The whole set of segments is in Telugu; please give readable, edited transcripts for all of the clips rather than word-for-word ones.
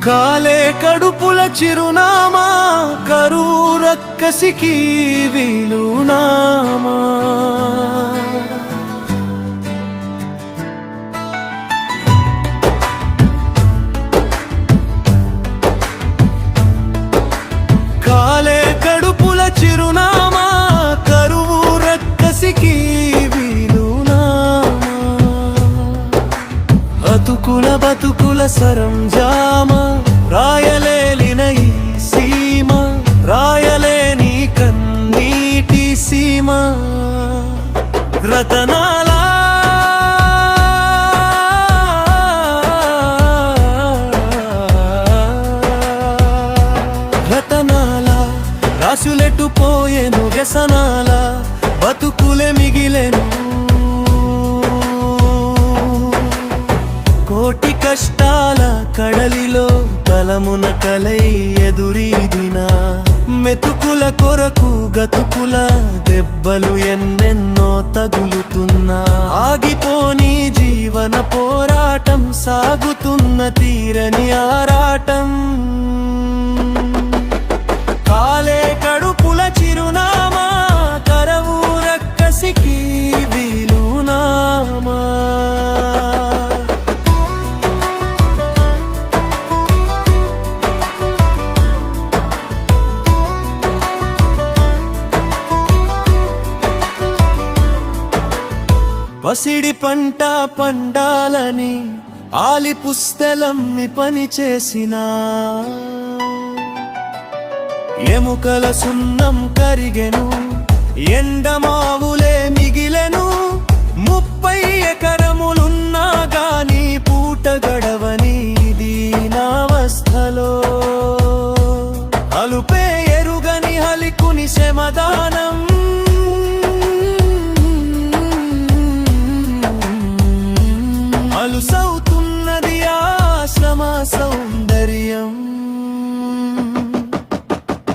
కాలే కడుపుల చిరునామా కరువు రక్కసికి వీలునామా కాలే కడుపుల చిరునామా కరువు రక్కసికి వీలునామా అతుకుల బతుకుల సరంజామ రాయలేలిన ఈ సీమ రాయలేని కన్నీటి సీమ రతనాల రతనాల రాసులెట్టు పోయేను వ్యసనాల బతుకులే మిగిలెను కోటి కష్టాల కడలిలో తలమున కలై ఎదురీదిన మెతుకుల కొరకు గతుకుల దెబ్బలు ఎన్నెన్నో తగులుతున్నా ఆగిపోని జీవన పోరాటం సాగుతున్న తీరని ఆరాటం కాలే కడుపుల చిరునామా కరువు రక్కసికి వీలునామా పసిడి పంట పండాలని ఆలి పుస్తెలమ్మి పని చేసినా ఎముకల సున్నం కరిగెను ఎండమావులే మిగిలెను 30 ఎకరములున్నా గాని పూట గడవని దీనావస్థలో అలుపే ఎరుగని హలికుని శమదానం అలుసవుతున్నది ఆశ్రమ సౌందర్యం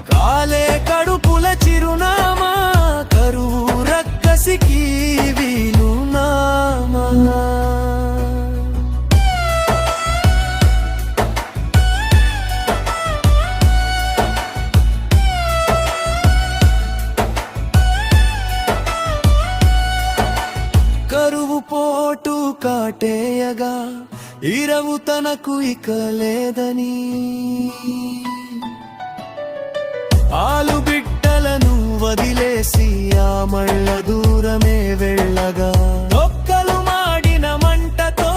కాలే కడుపుల చిరునామా కరువు రక్కసికి వీలునామా కరువు పోటు కాటేయగా ఇరవు తనకు ఇక లేదని ఆలు బిడ్డలను వదిలేసి ఆ మళ్ళ దూరమే వెళ్ళగా ఒక్కలు మాడిన మంటతో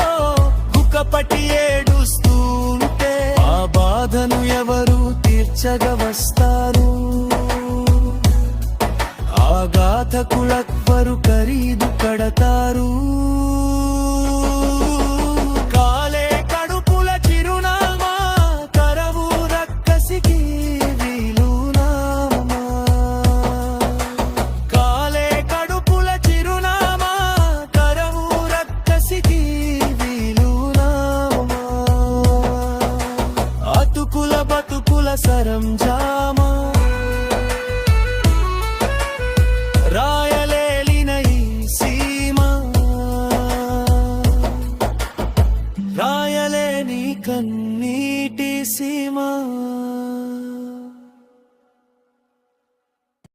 కుకపటి ఏడుస్తుంటే ఆ బాధను ఎవరు తీర్చగా వస్తారు ఆ గాథకులెవ్వరు ఖరీదు కడతారు కాలే కడుపుల చిరునామా కరువు రక్కసికి వీలునామా కాలే కడుపుల చిరునామా కరువు రక్కసికి వీలునామా అతుకుల బతుకుల సరంజామా రాయలేలిన ఈ సీమ రాయలేని కన్నీటి సీమ